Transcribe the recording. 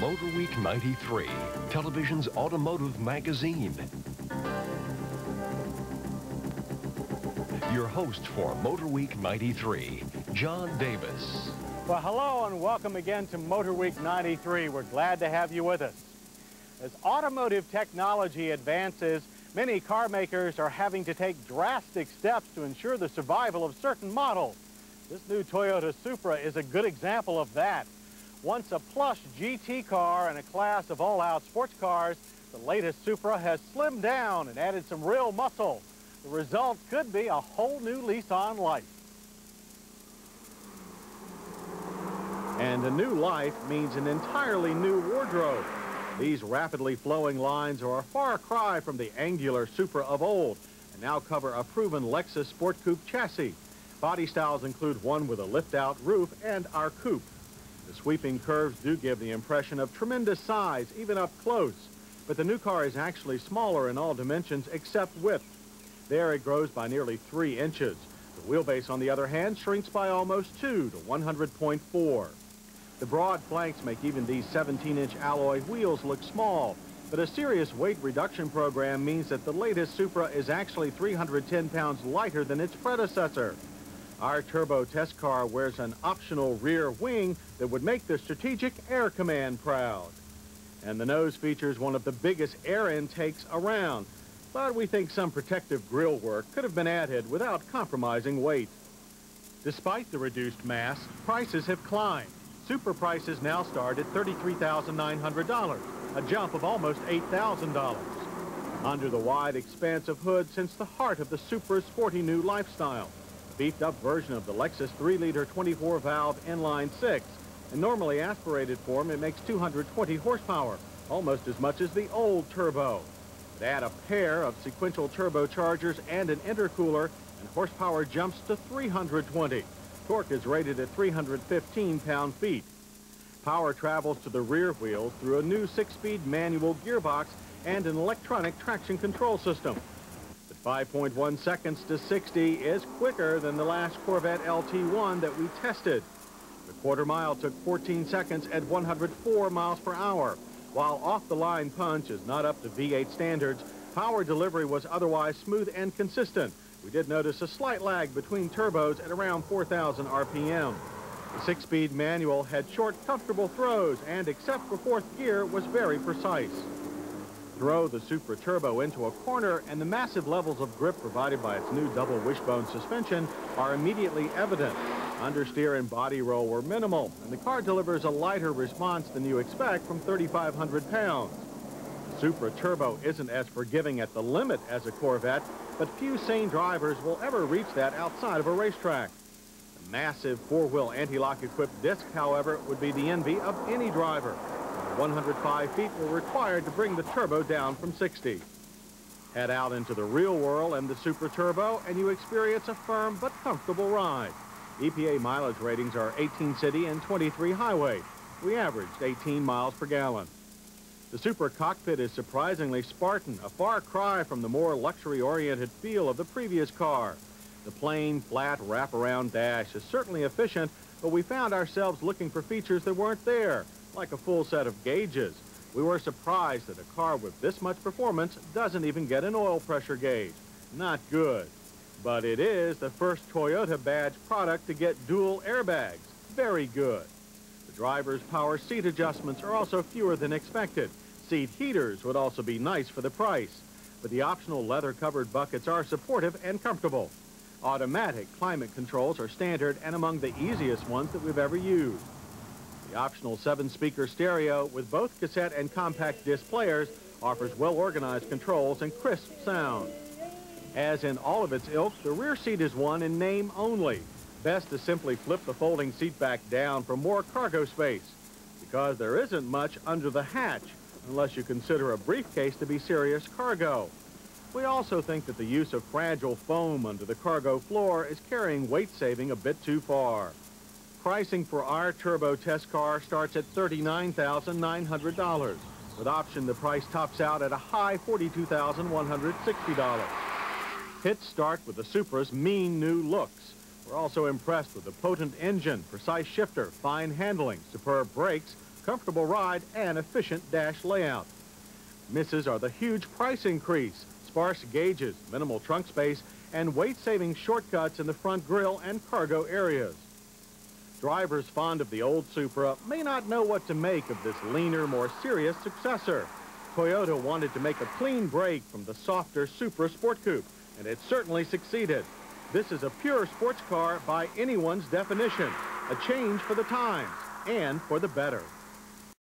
Motor Week 93, television's automotive magazine. Your host for Motor Week 93, John Davis. Well, hello and welcome again to Motor Week 93. We're glad to have you with us. As automotive technology advances, many car makers are having to take drastic steps to ensure the survival of certain models. This new Toyota Supra is a good example of that. Once a plush GT car in a class of all-out sports cars, the latest Supra has slimmed down and added some real muscle. The result could be a whole new lease on life. And a new life means an entirely new wardrobe. These rapidly flowing lines are a far cry from the angular Supra of old and now cover a proven Lexus Sport Coupe chassis. Body styles include one with a lift-out roof and our coupe. The sweeping curves do give the impression of tremendous size, even up close. But the new car is actually smaller in all dimensions except width. There it grows by nearly 3 inches. The wheelbase, on the other hand, shrinks by almost 2 to 100.4. The broad flanks make even these 17-inch alloy wheels look small. But a serious weight reduction program means that the latest Supra is actually 310 pounds lighter than its predecessor. Our turbo test car wears an optional rear wing that would make the Strategic Air Command proud. And the nose features one of the biggest air intakes around. But we think some protective grille work could have been added without compromising weight. Despite the reduced mass, prices have climbed. Supra prices now start at $33,900, a jump of almost $8,000. Under the wide expanse of hood sits the heart of the Supra's sporty new lifestyle. Beefed-up version of the Lexus 3-liter 24-valve inline 6. In normally aspirated form, it makes 220 horsepower, almost as much as the old turbo. But add a pair of sequential turbochargers and an intercooler, and horsepower jumps to 320. Torque is rated at 315 pound-feet. Power travels to the rear wheels through a new 6-speed manual gearbox and an electronic traction control system. 5.1 seconds to 60 is quicker than the last Corvette LT1 that we tested. The quarter mile took 14 seconds at 104 miles per hour. While off-the-line punch is not up to V8 standards, power delivery was otherwise smooth and consistent. We did notice a slight lag between turbos at around 4,000 RPM. The 6-speed manual had short, comfortable throws and, except for fourth gear, was very precise. Throw the Supra Turbo into a corner and the massive levels of grip provided by its new double wishbone suspension are immediately evident. Understeer and body roll were minimal, and the car delivers a lighter response than you expect from 3,500 pounds. The Supra Turbo isn't as forgiving at the limit as a Corvette, but few sane drivers will ever reach that outside of a racetrack. The massive four-wheel anti-lock equipped disc, however, would be the envy of any driver. 105 feet were required to bring the turbo down from 60. Head out into the real world and the Supra Turbo, and you experience a firm but comfortable ride. EPA mileage ratings are 18 city and 23 highway. We averaged 18 miles per gallon. The Supra cockpit is surprisingly Spartan, a far cry from the more luxury-oriented feel of the previous car. The plain, flat, wraparound dash is certainly efficient, but we found ourselves looking for features that weren't there, like a full set of gauges. We were surprised that a car with this much performance doesn't even get an oil pressure gauge. Not good. But it is the first Toyota badge product to get dual airbags. Very good. The driver's power seat adjustments are also fewer than expected. Seat heaters would also be nice for the price. But the optional leather-covered buckets are supportive and comfortable. Automatic climate controls are standard and among the easiest ones that we've ever used. The optional 7-speaker stereo with both cassette and compact disc players offers well-organized controls and crisp sound. As in all of its ilk, the rear seat is one in name only. Best to simply flip the folding seat back down for more cargo space, because there isn't much under the hatch, unless you consider a briefcase to be serious cargo. We also think that the use of fragile foam under the cargo floor is carrying weight saving a bit too far. Pricing for our turbo test car starts at $39,900. With option, the price tops out at a high $42,160. Hits start with the Supra's mean new looks. We're also impressed with the potent engine, precise shifter, fine handling, superb brakes, comfortable ride and efficient dash layout. Misses are the huge price increase, sparse gauges, minimal trunk space, and weight-saving shortcuts in the front grille and cargo areas. Drivers fond of the old Supra may not know what to make of this leaner, more serious successor. Toyota wanted to make a clean break from the softer Supra Sport Coupe, and it certainly succeeded. This is a pure sports car by anyone's definition, a change for the times and for the better.